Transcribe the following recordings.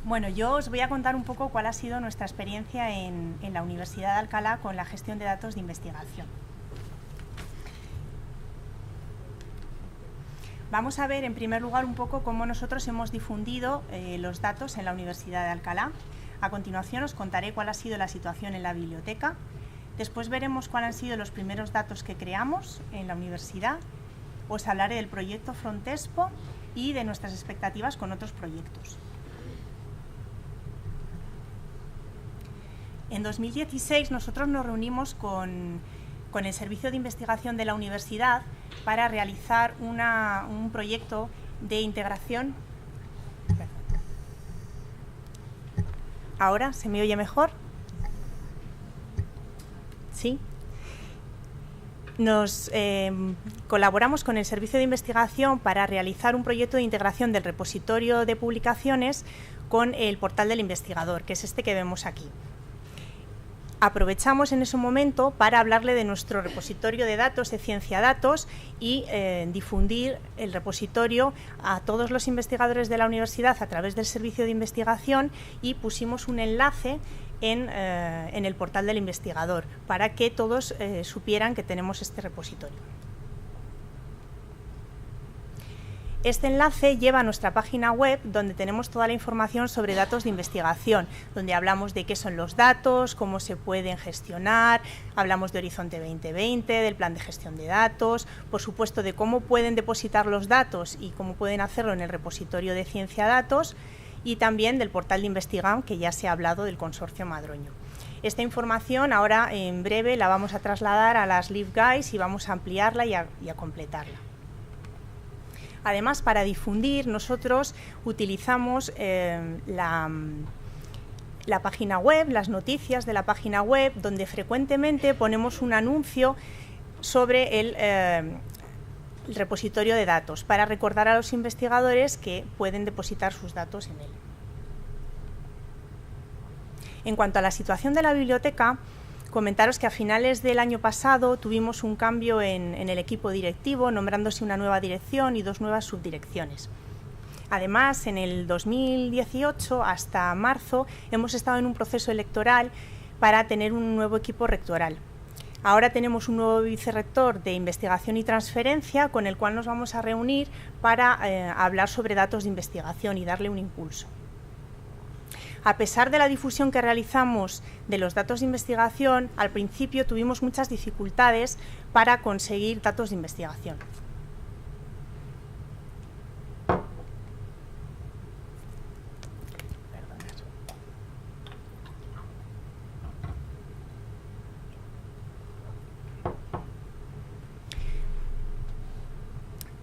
Bueno, yo os voy a contar un poco cuál ha sido nuestra experiencia en la Universidad de Alcalá con la gestión de datos de investigación. Vamos a ver en primer lugar un poco cómo nosotros hemos difundido los datos en la Universidad de Alcalá. A continuación os contaré cuál ha sido la situación en la biblioteca. Después veremos cuáles han sido los primeros datos que creamos en la universidad. Os hablaré del proyecto Frontexpo y de nuestras expectativas con otros proyectos. En 2016 nosotros nos reunimos con el Servicio de Investigación de la Universidad para realizar un proyecto de integración. ¿Ahora se me oye mejor? ¿Sí? Nos colaboramos con el Servicio de Investigación para realizar un proyecto de integración del repositorio de publicaciones con el portal del investigador, que es este que vemos aquí. Aprovechamos en ese momento para hablarle de nuestro repositorio de datos de Cienciadatos y difundir el repositorio a todos los investigadores de la universidad a través del servicio de investigación, y pusimos un enlace en el portal del investigador para que todos supieran que tenemos este repositorio. Este enlace lleva a nuestra página web, donde tenemos toda la información sobre datos de investigación, donde hablamos de qué son los datos, cómo se pueden gestionar, hablamos de Horizonte 2020, del plan de gestión de datos, por supuesto de cómo pueden depositar los datos y cómo pueden hacerlo en el repositorio de Cienciadatos, y también del portal de Investigam, que ya se ha hablado del consorcio Madroño. Esta información ahora en breve la vamos a trasladar a las LibGuides y vamos a ampliarla y a completarla. Además, para difundir, nosotros utilizamos la página web, las noticias de la página web, donde frecuentemente ponemos un anuncio sobre el repositorio de datos, para recordar a los investigadores que pueden depositar sus datos en él. En cuanto a la situación de la biblioteca, comentaros que a finales del año pasado tuvimos un cambio en el equipo directivo, nombrándose una nueva dirección y 2 nuevas subdirecciones. Además, en el 2018 hasta marzo hemos estado en un proceso electoral para tener un nuevo equipo rectoral. Ahora tenemos un nuevo vicerrector de investigación y transferencia, con el cual nos vamos a reunir para hablar sobre datos de investigación y darle un impulso. A pesar de la difusión que realizamos de los datos de investigación, al principio tuvimos muchas dificultades para conseguir datos de investigación.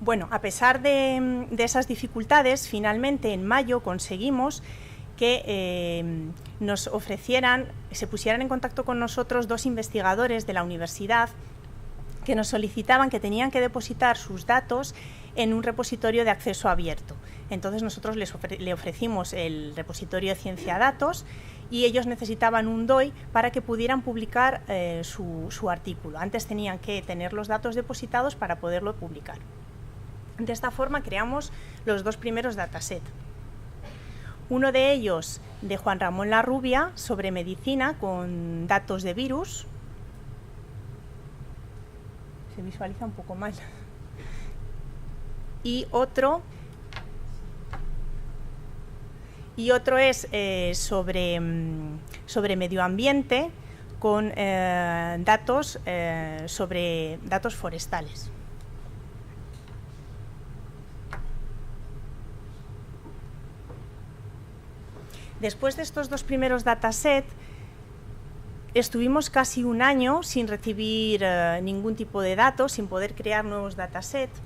Bueno, a pesar de esas dificultades, finalmente en mayo conseguimos que nos ofrecieran, se pusieran en contacto con nosotros 2 investigadores de la universidad que nos solicitaban que tenían que depositar sus datos en un repositorio de acceso abierto. Entonces nosotros le ofrecimos el repositorio de Cienciadatos y ellos necesitaban un DOI para que pudieran publicar su artículo. Antes tenían que tener los datos depositados para poderlo publicar. De esta forma creamos los 2 primeros datasets. Uno de ellos de Juan Ramón Larrubia sobre medicina con datos de virus. Se visualiza un poco mal. Y otro es sobre medio ambiente con datos sobre datos forestales. Después de estos 2 primeros datasets, estuvimos casi un año sin recibir ningún tipo de datos, sin poder crear nuevos datasets,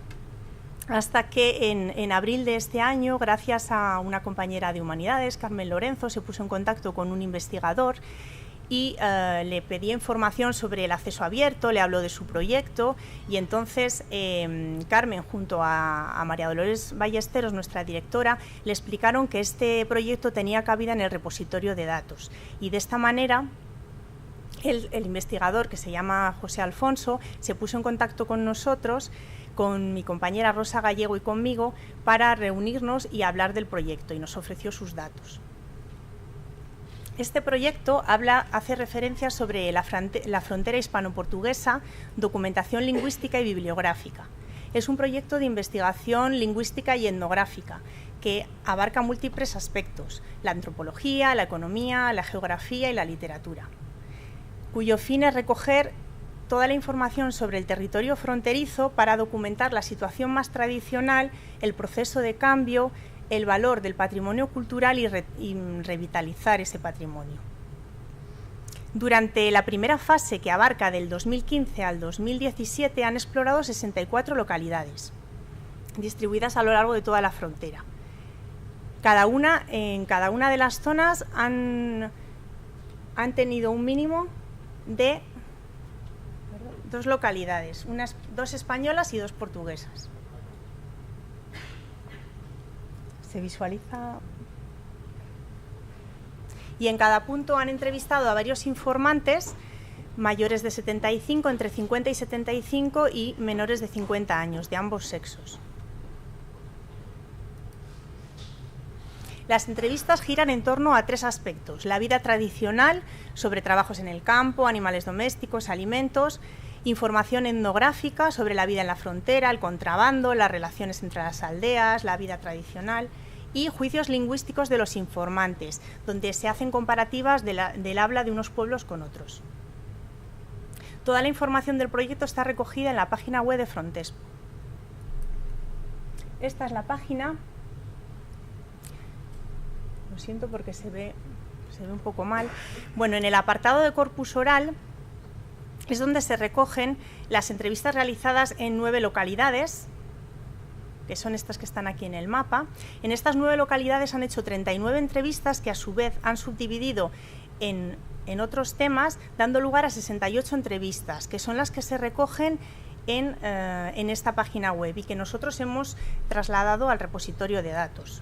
hasta que en abril de este año, gracias a una compañera de Humanidades, Carmen Lorenzo, se puso en contacto con un investigador y le pedía información sobre el acceso abierto, le habló de su proyecto, y entonces Carmen junto a María Dolores Ballesteros, nuestra directora, le explicaron que este proyecto tenía cabida en el repositorio de datos, y de esta manera el investigador, que se llama José Alfonso, se puso en contacto con nosotros, con mi compañera Rosa Gallego y conmigo, para reunirnos y hablar del proyecto, y nos ofreció sus datos. Este proyecto hace referencia sobre la frontera hispano-portuguesa, documentación lingüística y bibliográfica. Es un proyecto de investigación lingüística y etnográfica que abarca múltiples aspectos: la antropología, la economía, la geografía y la literatura, cuyo fin es recoger toda la información sobre el territorio fronterizo para documentar la situación más tradicional, el proceso de cambio, el valor del patrimonio cultural y revitalizar ese patrimonio. Durante la primera fase, que abarca del 2015 al 2017, han explorado 64 localidades, distribuidas a lo largo de toda la frontera. En cada una de las zonas han tenido un mínimo de 2 localidades, 2 españolas y 2 portuguesas. Se visualiza. Y en cada punto han entrevistado a varios informantes mayores de 75, entre 50 y 75 y menores de 50 años, de ambos sexos. Las entrevistas giran en torno a 3 aspectos: la vida tradicional, sobre trabajos en el campo, animales domésticos, alimentos; información etnográfica sobre la vida en la frontera, el contrabando, las relaciones entre las aldeas, la vida tradicional; y juicios lingüísticos de los informantes, donde se hacen comparativas del habla de unos pueblos con otros. Toda la información del proyecto está recogida en la página web de Frontexpo. Esta es la página. Lo siento porque se ve un poco mal. Bueno, en el apartado de corpus oral es donde se recogen las entrevistas realizadas en 9 localidades, que son estas que están aquí en el mapa. En estas 9 localidades han hecho 39 entrevistas que a su vez han subdividido en otros temas, dando lugar a 68 entrevistas, que son las que se recogen en esta página web y que nosotros hemos trasladado al repositorio de datos.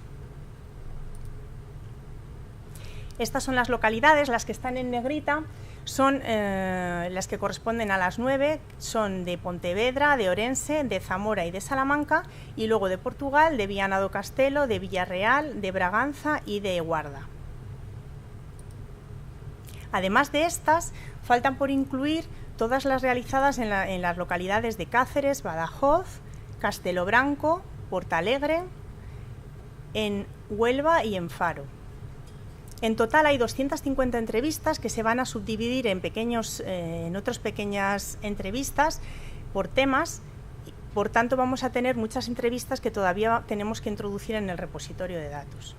Estas son las localidades, las que están en negrita son las que corresponden a las 9, son de Pontevedra, de Orense, de Zamora y de Salamanca, y luego de Portugal, de Viana do Castelo, de Villarreal, de Braganza y de Guarda. Además de estas, faltan por incluir todas las realizadas en las localidades de Cáceres, Badajoz, Castelo Branco, Portalegre, en Huelva y en Faro. En total hay 250 entrevistas que se van a subdividir en otras pequeñas entrevistas por temas. Por tanto, vamos a tener muchas entrevistas que todavía tenemos que introducir en el repositorio de datos.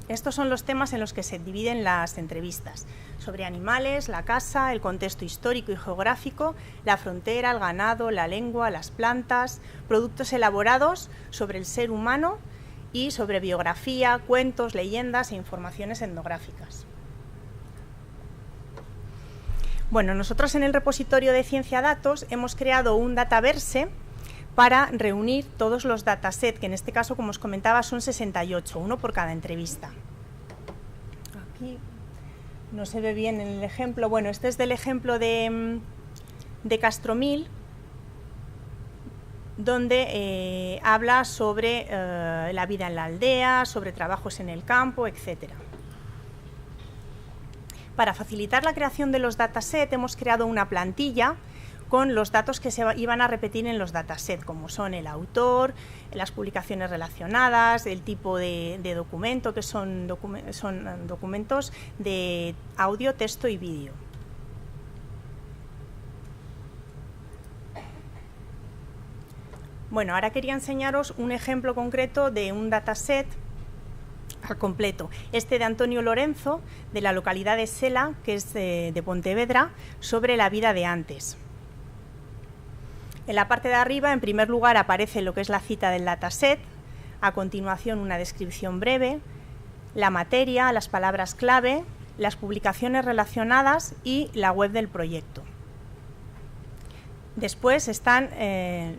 Estos son los temas en los que se dividen las entrevistas: sobre animales, la caza, el contexto histórico y geográfico, la frontera, el ganado, la lengua, las plantas, productos elaborados, sobre el ser humano, y sobre biografía, cuentos, leyendas e informaciones etnográficas. Bueno, nosotros en el repositorio de Ciencia Datos hemos creado un dataverse para reunir todos los datasets, que en este caso, como os comentaba, son 68, uno por cada entrevista. Aquí no se ve bien en el ejemplo. Bueno, este es del ejemplo de Castromil, donde habla sobre la vida en la aldea, sobre trabajos en el campo, etc. Para facilitar la creación de los datasets hemos creado una plantilla con los datos que se iban a repetir en los datasets, como son el autor, las publicaciones relacionadas, el tipo de documento, que son documentos de audio, texto y vídeo. Bueno, ahora quería enseñaros un ejemplo concreto de un dataset al completo. Este de Antonio Lorenzo, de la localidad de Sela, que es de Pontevedra, sobre la vida de antes. En la parte de arriba, en primer lugar, aparece lo que es la cita del dataset, a continuación una descripción breve, la materia, las palabras clave, las publicaciones relacionadas y la web del proyecto. Después están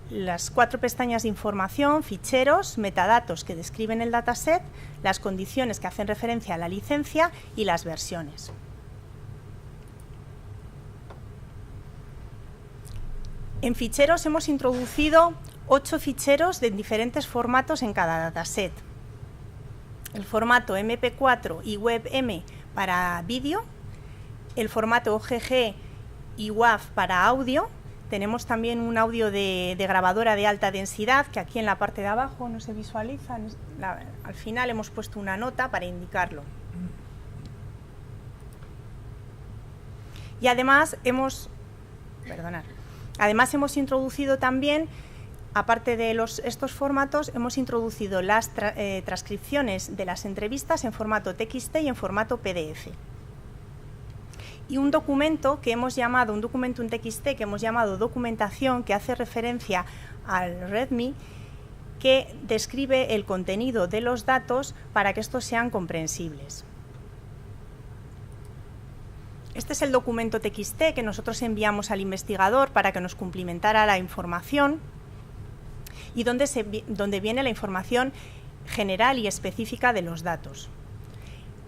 las 4 pestañas de información, ficheros, metadatos que describen el dataset, las condiciones que hacen referencia a la licencia y las versiones. En ficheros hemos introducido 8 ficheros de diferentes formatos en cada dataset. el formato MP4 y WebM para vídeo, el formato OGG y WAV para audio. Tenemos también un audio de grabadora de alta densidad, que aquí en la parte de abajo no se visualiza. Al final hemos puesto una nota para indicarlo. Y además hemos introducido también, aparte de estos formatos, hemos introducido las transcripciones de las entrevistas en formato TXT y en formato PDF. Y un documento en TXT que hemos llamado documentación, que hace referencia al README, que describe el contenido de los datos para que estos sean comprensibles. Este es el documento TXT que nosotros enviamos al investigador para que nos cumplimentara la información y donde viene la información general y específica de los datos.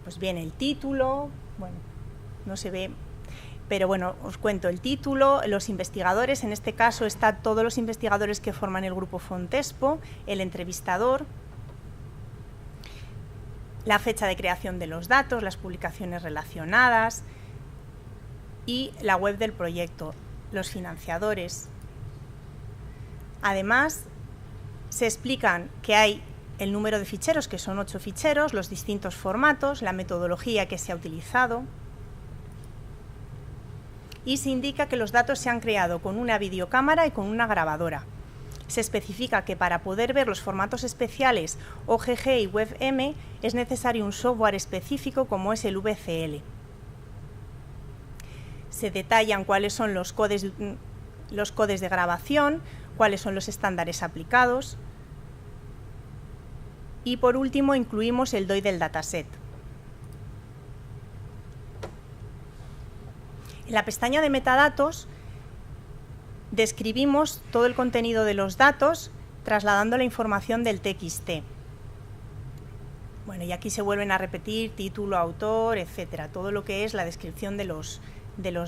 Pues viene el título, bueno, no se ve, pero bueno, os cuento el título, los investigadores, en este caso están todos los investigadores que forman el grupo Fontespo, el entrevistador, la fecha de creación de los datos, las publicaciones relacionadas y la web del proyecto, los financiadores. Además, se explican que hay el número de ficheros, que son 8 ficheros, los distintos formatos, la metodología que se ha utilizado, y se indica que los datos se han creado con una videocámara y con una grabadora. Se especifica que para poder ver los formatos especiales OGG y WebM es necesario un software específico como es el VCL. Se detallan cuáles son los codes de grabación, cuáles son los estándares aplicados y por último incluimos el DOI del dataset. En la pestaña de metadatos describimos todo el contenido de los datos trasladando la información del TXT. Bueno, y aquí se vuelven a repetir título, autor, etcétera, todo lo que es la descripción de los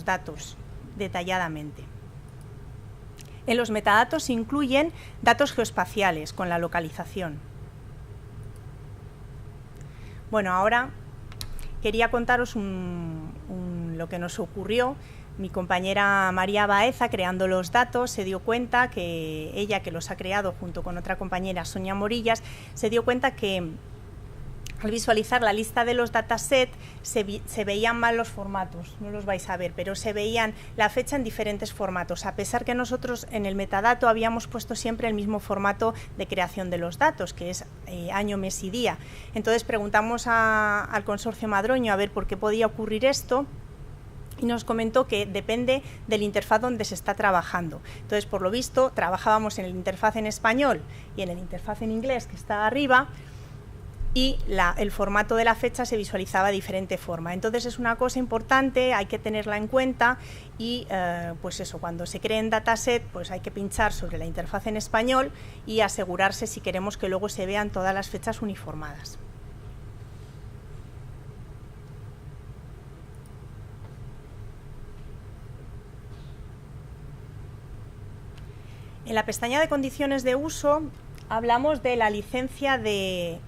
datos detalladamente. En los metadatos se incluyen datos geoespaciales con la localización. Bueno, ahora quería contaros lo que nos ocurrió. Mi compañera María Baeza, creando los datos, se dio cuenta que ella, que los ha creado junto con otra compañera, Sonia Morillas, se dio cuenta que al visualizar la lista de los datasets se veían mal los formatos, no los vais a ver, pero se veían la fecha en diferentes formatos, a pesar que nosotros en el metadato habíamos puesto siempre el mismo formato de creación de los datos, que es año, mes y día. Entonces preguntamos al consorcio Madroño a ver por qué podía ocurrir esto, y nos comentó que depende de la interfaz donde se está trabajando. Entonces, por lo visto, trabajábamos en el interfaz en español y en el interfaz en inglés, que está arriba, y el formato de la fecha se visualizaba de diferente forma. Entonces es una cosa importante, hay que tenerla en cuenta y pues eso, cuando se creen dataset, pues hay que pinchar sobre la interfaz en español y asegurarse si queremos que luego se vean todas las fechas uniformadas. En la pestaña de condiciones de uso hablamos de la licencia de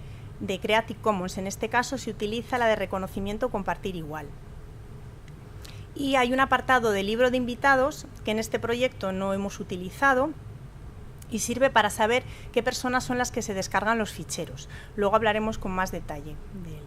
Creative Commons. En este caso se utiliza la de reconocimiento compartir igual. Y hay un apartado de libro de invitados que en este proyecto no hemos utilizado y sirve para saber qué personas son las que se descargan los ficheros. Luego hablaremos con más detalle de él.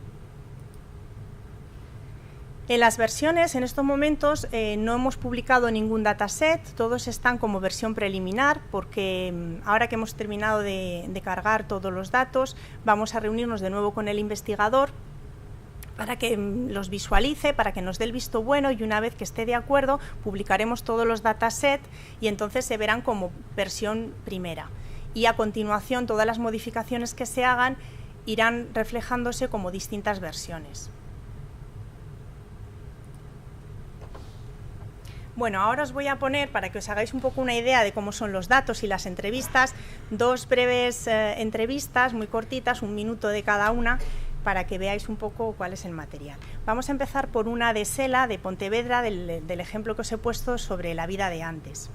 En las versiones, en estos momentos, no hemos publicado ningún dataset, todos están como versión preliminar, porque ahora que hemos terminado de cargar todos los datos, vamos a reunirnos de nuevo con el investigador para que los visualice, para que nos dé el visto bueno, y una vez que esté de acuerdo, publicaremos todos los datasets y entonces se verán como versión primera. Y a continuación, todas las modificaciones que se hagan irán reflejándose como distintas versiones. Bueno, ahora os voy a poner, para que os hagáis un poco una idea de cómo son los datos y las entrevistas, dos breves entrevistas muy cortitas, 1 minuto de cada una, para que veáis un poco cuál es el material. Vamos a empezar por una de Sela, de Pontevedra, del ejemplo que os he puesto sobre la vida de antes.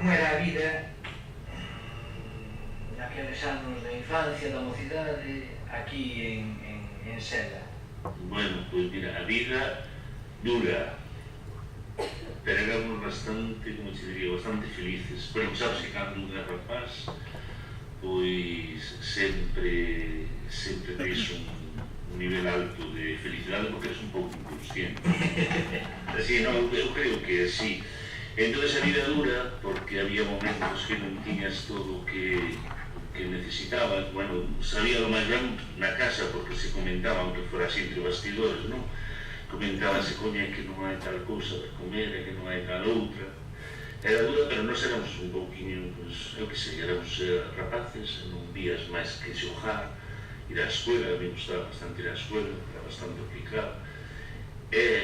como era a vida naqueles anos da infancia, da mocidade, aquí en Sela? Bueno, pois mira, a vida dura, pero éramos bastante, como te diría, bastante felices. Pero sabes que cando un é rapaz, pois sempre tens un nivel alto de felicidade porque eres un pouco inconsciente. Así, non, eu creo que así. Entón, a vida dura porque había momentos que non tiñas todo o que necesitabas. Bueno, sabía lo máis ben na casa porque se comentaba, aunque fora así entre bastidores, non? Comentábase, coña, que non hai tal cousa para comer, que non hai tal outra. Era dura, pero nós éramos un pouquinho, pues, eu que sei, éramos rapaces, non vías máis que xogar, ir á escuela, a mí gustaba bastante ir á escuela, era bastante aplicado.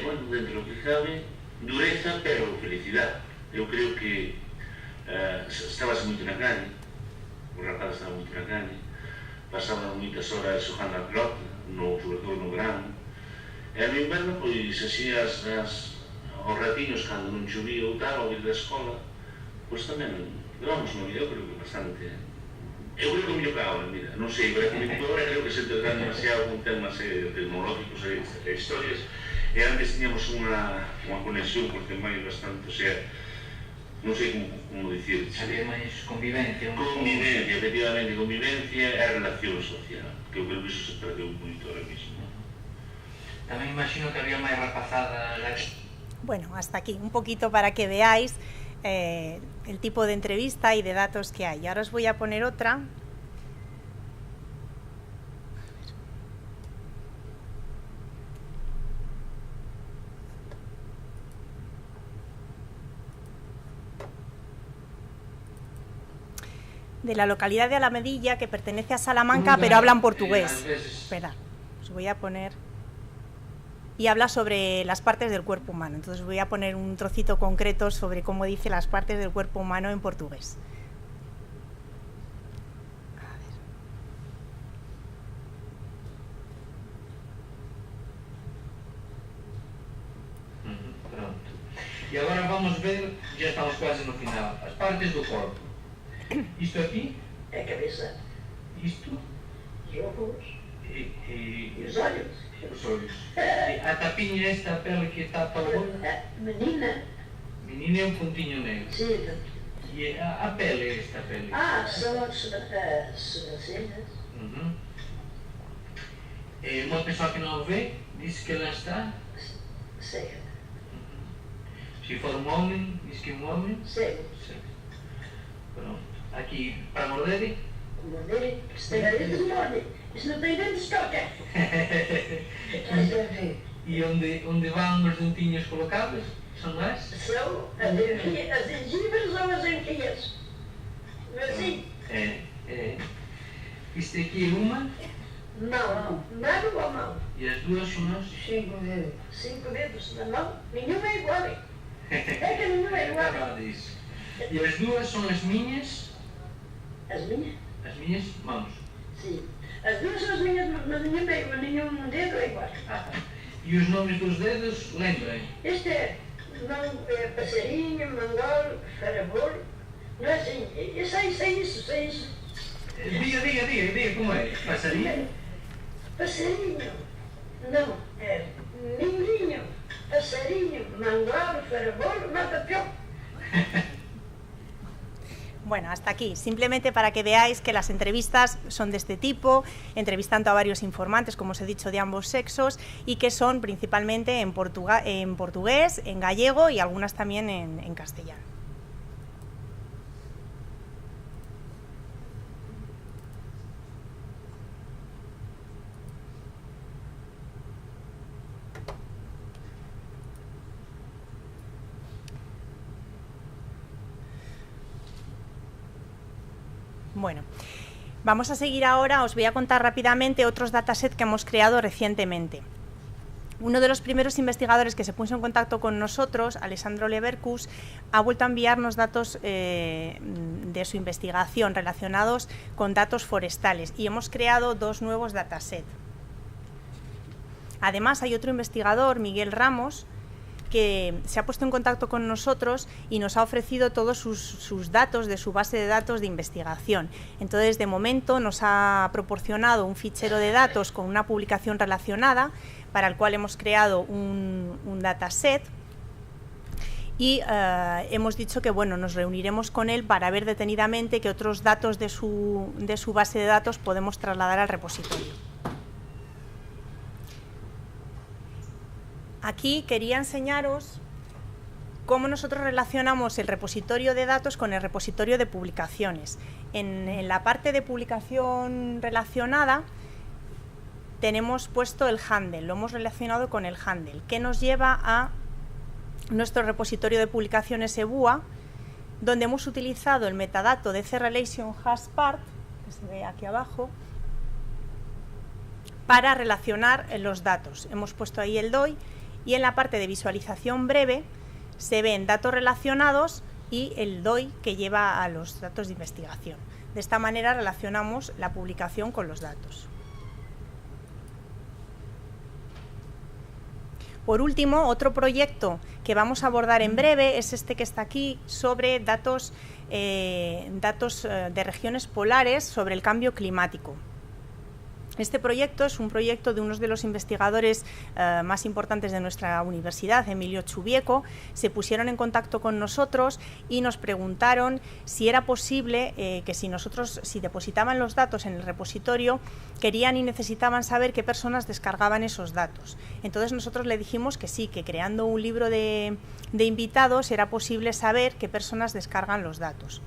Bueno, dentro do que cabe, dureza, pero felicidade. Eu creo que estabas moito na calle, os rapazes estaban moito na calle, pasaban moitas horas xogando a pelota, sobre todo no verano. E no inverno, pois, así os ratiños, cando non chovía ou tal, ao ir da escola, pois tamén levamos unha vida, eu creo que bastante... Eu creo que mellor que agora, mira, non sei, pero agora creo que se entenderán demasiado con temas tecnológicos e historias, e antes tiñamos unha conexión porque máis bastante, o sea, non sei como dicir. Había máis convivencia. Convivencia, efectivamente, convivencia e relación social, que eu creo que iso se perdeu moito ahora mismo. Tamén imagino que había máis rapazada. Bueno, hasta aquí, un poquito para que veáis el tipo de entrevista y de datos que hay. Y ahora os voy a poner otra. De la localidad de Alamedilla, que pertenece a Salamanca, pero hablan portugués. Espera, os voy a poner... Y habla sobre las partes del cuerpo humano. Entonces voy a poner un trocito concreto sobre cómo dice las partes del cuerpo humano en portugués. Pronto. E agora vamos ver, já estamos quase no final, as partes do corpo. Isto aqui é a cabeça. Isto? Os óculos. E os olhos. Os olhos. E a tapinha, esta pele que tapa o olho? Menina. Menina é um pontinho negro. Sim. E a pele, esta pele? São as sobrancelhas. Uma pessoa que não vê, diz que ela está? Cega. Se for um homem, diz que é um homem? Cego. Pronto. Aqui, para morder? Morder? Se tem dentes, morde. Se não tem dentes, toca. E onde vão os dentinhos colocados? São as? São as gengivas ou as enquias. Assim? Isto aqui é uma? Não. Mano ou mão? E as duas são as? 5 dedos. 5 dedos na mão? Nenhuma é igual. É que nenhuma é igual. E as duas são as minhas? As minhas? As minhas mãos. Sim. As duas são as minhas, mas nenhum dedo é igual. E os nomes dos dedos, lembrem? Este é passarinho, mangol, farabolo. Não é assim? Isso é isso. Diga, como é? Passarinho? Passarinho. Não, é mindinho, passarinho, mangol, farabolo, mata-pião. Bueno, hasta aquí, simplemente para que veáis que las entrevistas son de este tipo, entrevistando a varios informantes, como os he dicho, de ambos sexos, y que son principalmente en portugués, en gallego y algunas también en castellano. Bueno, vamos a seguir ahora, os voy a contar rápidamente otros datasets que hemos creado recientemente. Uno de los primeros investigadores que se puso en contacto con nosotros, Alessandro Leverkus, ha vuelto a enviarnos datos de su investigación relacionados con datos forestales y hemos creado 2 nuevos datasets. Además, hay otro investigador, Miguel Ramos, que se ha puesto en contacto con nosotros y nos ha ofrecido todos sus datos de su base de datos de investigación. Entonces, de momento nos ha proporcionado un fichero de datos con una publicación relacionada, para el cual hemos creado un dataset, y hemos dicho que bueno, nos reuniremos con él para ver detenidamente qué otros datos de su base de datos podemos trasladar al repositorio. Aquí quería enseñaros cómo nosotros relacionamos el repositorio de datos con el repositorio de publicaciones. En la parte de publicación relacionada tenemos puesto el handle, lo hemos relacionado con el handle, que nos lleva a nuestro repositorio de publicaciones EBUA, donde hemos utilizado el metadato de CRelation HashPart, que se ve aquí abajo, para relacionar los datos. Hemos puesto ahí el DOI, y en la parte de visualización breve se ven datos relacionados y el DOI que lleva a los datos de investigación. De esta manera relacionamos la publicación con los datos. Por último, otro proyecto que vamos a abordar en breve es este que está aquí, sobre datos de regiones polares sobre el cambio climático. Este proyecto es un proyecto de uno de los investigadores más importantes de nuestra universidad, Emilio Chubieco. Se pusieron en contacto con nosotros y nos preguntaron si era posible que si depositaban los datos en el repositorio, querían y necesitaban saber qué personas descargaban esos datos. Entonces nosotros le dijimos que sí, que creando un libro de invitados era posible saber qué personas descargan los datos.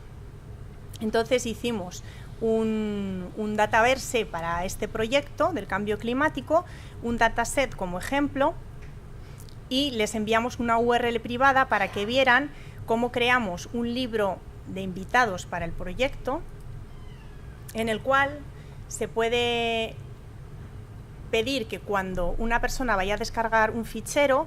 Entonces hicimos un dataverse para este proyecto del cambio climático, un dataset como ejemplo, y les enviamos una URL privada para que vieran cómo creamos un libro de invitados para el proyecto, en el cual se puede pedir que cuando una persona vaya a descargar un fichero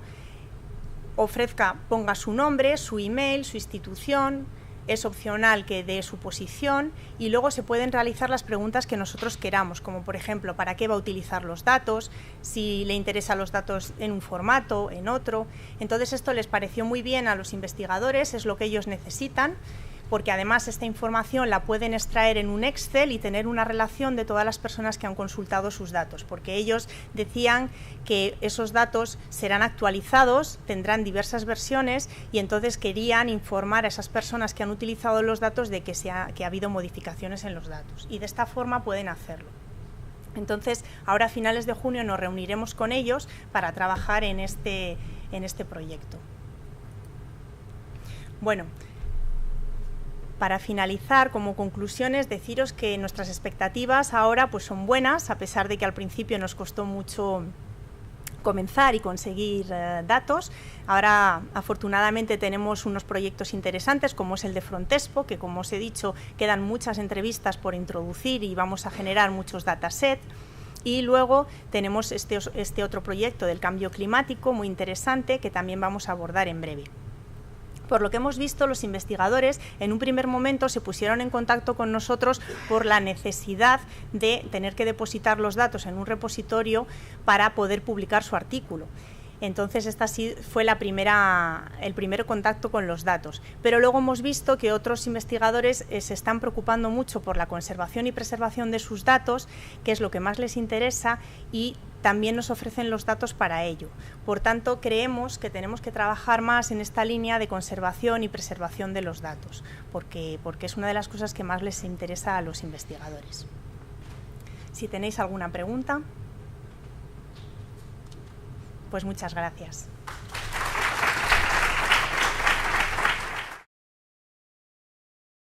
ponga su nombre, su email, su institución. Es opcional que dé su posición y luego se pueden realizar las preguntas que nosotros queramos, como por ejemplo, ¿para qué va a utilizar los datos? Si le interesan los datos en un formato, en otro. Entonces esto les pareció muy bien a los investigadores, es lo que ellos necesitan, porque además esta información la pueden extraer en un Excel y tener una relación de todas las personas que han consultado sus datos, porque ellos decían que esos datos serán actualizados, tendrán diversas versiones y entonces querían informar a esas personas que han utilizado los datos de que ha habido modificaciones en los datos, y de esta forma pueden hacerlo. Entonces, ahora a finales de junio nos reuniremos con ellos para trabajar en este proyecto. Bueno, para finalizar, como conclusiones, deciros que nuestras expectativas ahora pues son buenas, a pesar de que al principio nos costó mucho comenzar y conseguir datos. Ahora, afortunadamente, tenemos unos proyectos interesantes, como es el de Frontexpo, que, como os he dicho, quedan muchas entrevistas por introducir y vamos a generar muchos datasets. Y luego tenemos este otro proyecto del cambio climático muy interesante, que también vamos a abordar en breve. Por lo que hemos visto, los investigadores en un primer momento se pusieron en contacto con nosotros por la necesidad de tener que depositar los datos en un repositorio para poder publicar su artículo. Entonces, esta sí fue el primer contacto con los datos. Pero luego hemos visto que otros investigadores se están preocupando mucho por la conservación y preservación de sus datos, que es lo que más les interesa, y también nos ofrecen los datos para ello. Por tanto, creemos que tenemos que trabajar más en esta línea de conservación y preservación de los datos, porque es una de las cosas que más les interesa a los investigadores. Si tenéis alguna pregunta, pues muchas gracias.